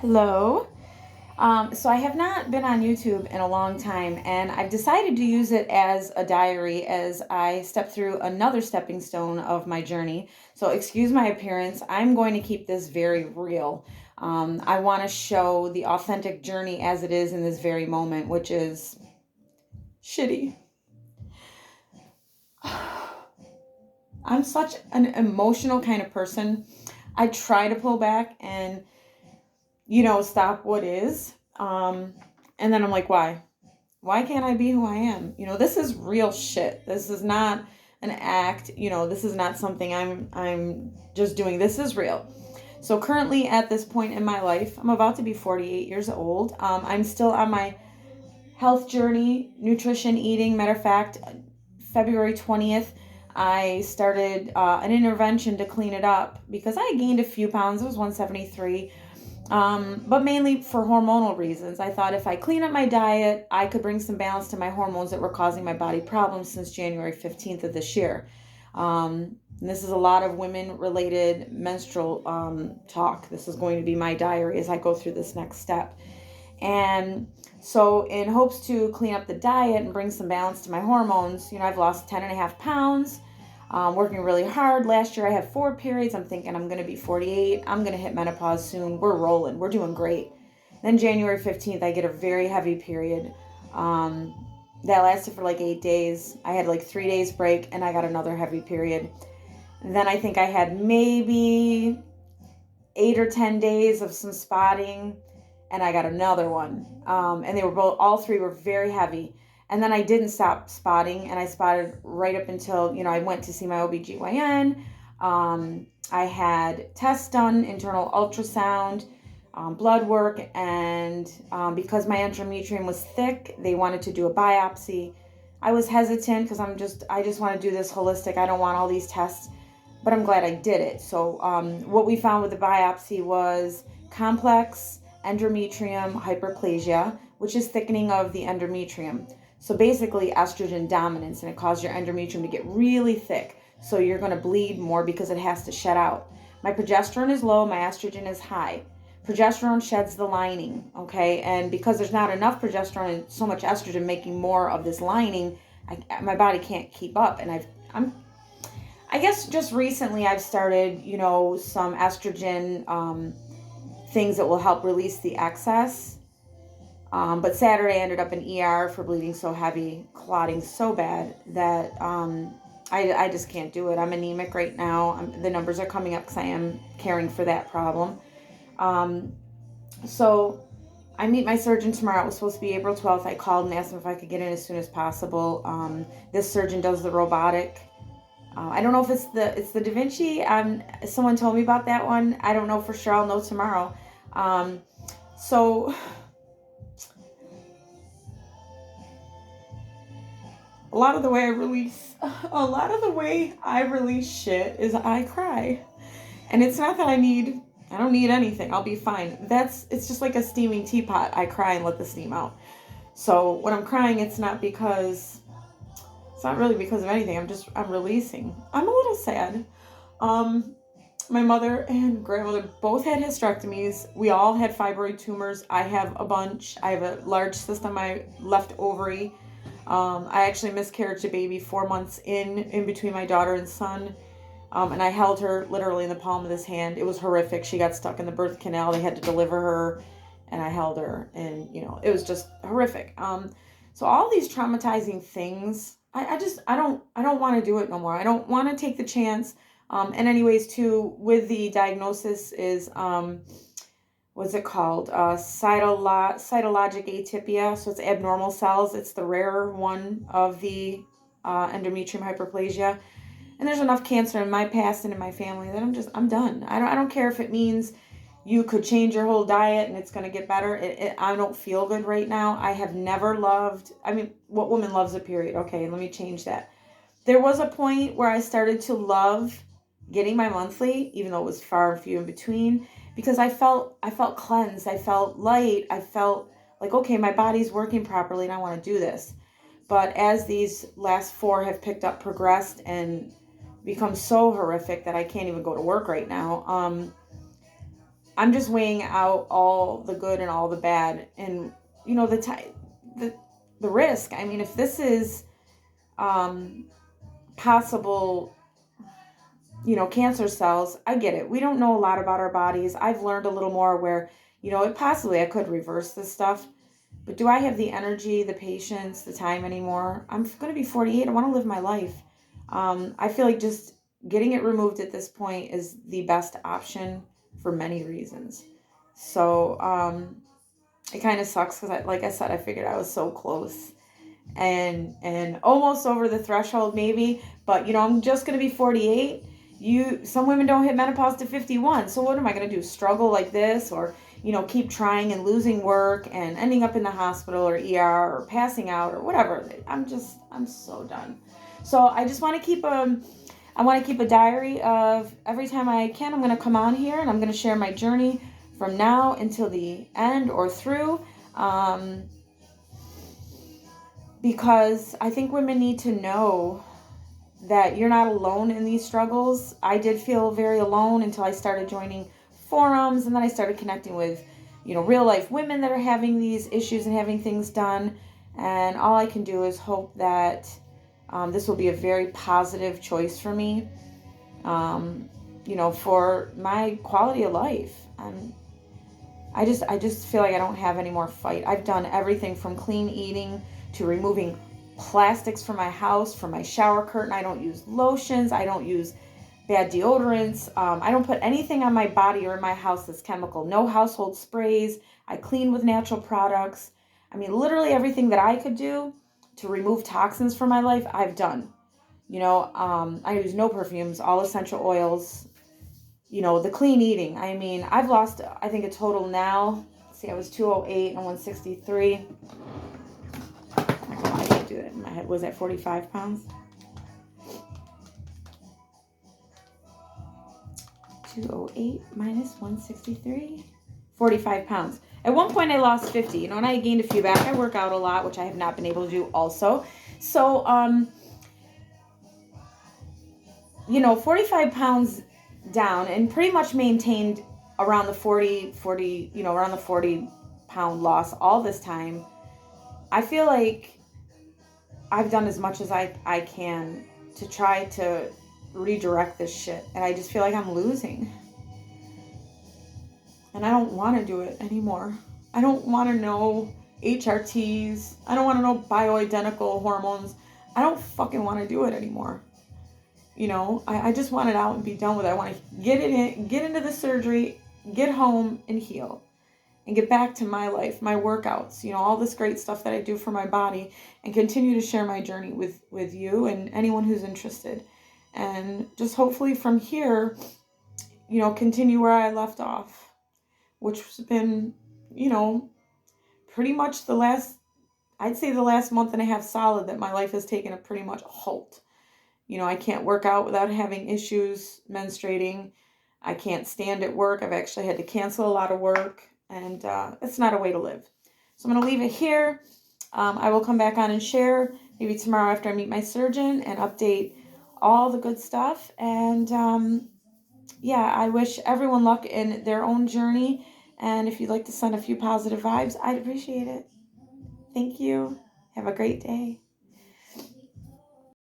Hello. So I have not been on YouTube in a long time, and I've decided to use it as a diary as I step through another stepping stone of my journey. So excuse my appearance. I'm going to keep this very real. I want to show the authentic journey as it is in this very moment, which is shitty. I'm such an emotional kind of person. I try to pull back and stop what is. And then I'm like, why? Why can't I be who I am? This is real shit. This is not an act. This is not something I'm just doing. This is real. So currently at this point in my life, I'm about to be 48 years old. I'm still on my health journey, nutrition, eating. Matter of fact, February 20th, I started an intervention to clean it up because I gained a few pounds. It was 173. But mainly for hormonal reasons. I thought if I clean up my diet, I could bring some balance to my hormones that were causing my body problems since January 15th of this year. And this is a lot of women related menstrual talk. This is going to be my diary as I go through this next step. And so, in hopes to clean up the diet and bring some balance to my hormones, I've lost 10.5 pounds. Working really hard. Last year I had 4 periods. I'm thinking I'm going to be 48. I'm going to hit menopause soon. We're rolling. We're doing great. Then January 15th, I get a very heavy period. That lasted for like 8 days. I had like 3 days break and I got another heavy period. And then I think I had maybe 8 or 10 days of some spotting and I got another one. And they were all three were very heavy. And then I didn't stop spotting, and I spotted right up until, I went to see my OBGYN. I had tests done, internal ultrasound, blood work, and because my endometrium was thick, they wanted to do a biopsy. I was hesitant because I just want to do this holistic. I don't want all these tests, but I'm glad I did it. So what we found with the biopsy was complex endometrium hyperplasia, which is thickening of the endometrium. So basically estrogen dominance, and it causes your endometrium to get really thick. So you're going to bleed more because it has to shed out. My progesterone is low, my estrogen is high. Progesterone sheds the lining, okay? And because there's not enough progesterone and so much estrogen making more of this lining, my body can't keep up. And I guess just recently I've started, some estrogen things that will help release the excess. But Saturday I ended up in ER for bleeding so heavy, clotting so bad that I just can't do it. I'm anemic right now. The numbers are coming up because I am caring for that problem. So I meet my surgeon tomorrow. It was supposed to be April 12th. I called and asked him if I could get in as soon as possible. This surgeon does the robotic. I don't know if it's the Da Vinci. Someone told me about that one. I don't know for sure. I'll know tomorrow. So a lot of the way I release shit is I cry. And it's not that I don't need anything. I'll be fine. It's just like a steaming teapot. I cry and let the steam out. So when I'm crying, it's not really because of anything. I'm releasing. I'm a little sad. My mother and grandmother both had hysterectomies. We all had fibroid tumors. I have a bunch. I have a large cyst on my left ovary. I actually miscarried a baby 4 months in between my daughter and son. And I held her literally in the palm of this hand. It was horrific. She got stuck in the birth canal. They had to deliver her, and I held her, and it was just horrific. So all these traumatizing things, I don't want to do it no more. I don't want to take the chance. And anyways, too, with the diagnosis is what's it called? Cytologic atypia. So it's abnormal cells. It's the rarer one of the endometrium hyperplasia. And there's enough cancer in my past and in my family that I'm done. I don't care if it means you could change your whole diet and it's going to get better. I don't feel good right now. I have never loved, what woman loves a period? Okay, let me change that. There was a point where I started to love getting my monthly, even though it was far and few in between, because I felt cleansed. I felt light. I felt like, okay, my body's working properly and I want to do this. But as these last 4 have picked up, progressed, and become so horrific that I can't even go to work right now, I'm just weighing out all the good and all the bad, and the risk. I mean, if this is possible, cancer cells, I get it. We don't know a lot about our bodies. I've learned a little more where, possibly I could reverse this stuff. But do I have the energy, the patience, the time anymore? I'm going to be 48. I want to live my life. I feel like just getting it removed at this point is the best option for many reasons. So it kind of sucks because, like I said, I figured I was so close and almost over the threshold maybe. But, I'm just going to be 48. Some women don't hit menopause to 51. So what am I going to do? Struggle like this, or keep trying and losing work and ending up in the hospital or ER or passing out or whatever. I'm so done. So I just want to keep a diary of every time I can. I'm going to come on here and I'm going to share my journey from now until the end or through. Because I think women need to know that you're not alone in these struggles. I did feel very alone until I started joining forums, and then I started connecting with, real life women that are having these issues and having things done. And all I can do is hope that this will be a very positive choice for me, for my quality of life. I just feel like I don't have any more fight. I've done everything from clean eating to removing plastics from my house, from my shower curtain. I don't use lotions. I don't use bad deodorants. I don't put anything on my body or in my house that's chemical. No household sprays. I clean with natural products. I mean, literally everything that I could do to remove toxins from my life, I've done. I use no perfumes, all essential oils. The clean eating. I mean, I've lost, I think, a total now. See, I was 208 and 163. I can't do it in my head. Was that 45 pounds? 208 minus 163. 45 pounds. At one point, I lost 50, and I gained a few back. I work out a lot, which I have not been able to do also. So, 45 pounds down and pretty much maintained around the 40, around the 40 pound loss all this time. I feel like I've done as much as I can to try to redirect this shit. And I just feel like I'm losing. And I don't want to do it anymore. I don't want to know HRTs. I don't want to know bioidentical hormones. I don't fucking want to do it anymore. I just want it out and be done with it. I want to get into the surgery, get home and heal and get back to my life, my workouts, all this great stuff that I do for my body, and continue to share my journey with you and anyone who's interested. And just hopefully from here, continue where I left off, which has been, pretty much I'd say the last month and a half solid that my life has taken a pretty much halt. I can't work out without having issues menstruating. I can't stand at work. I've actually had to cancel a lot of work, and it's not a way to live. So I'm going to leave it here. I will come back on and share maybe tomorrow after I meet my surgeon and update all the good stuff. And I wish everyone luck in their own journey. And if you'd like to send a few positive vibes, I'd appreciate it. Thank you. Have a great day.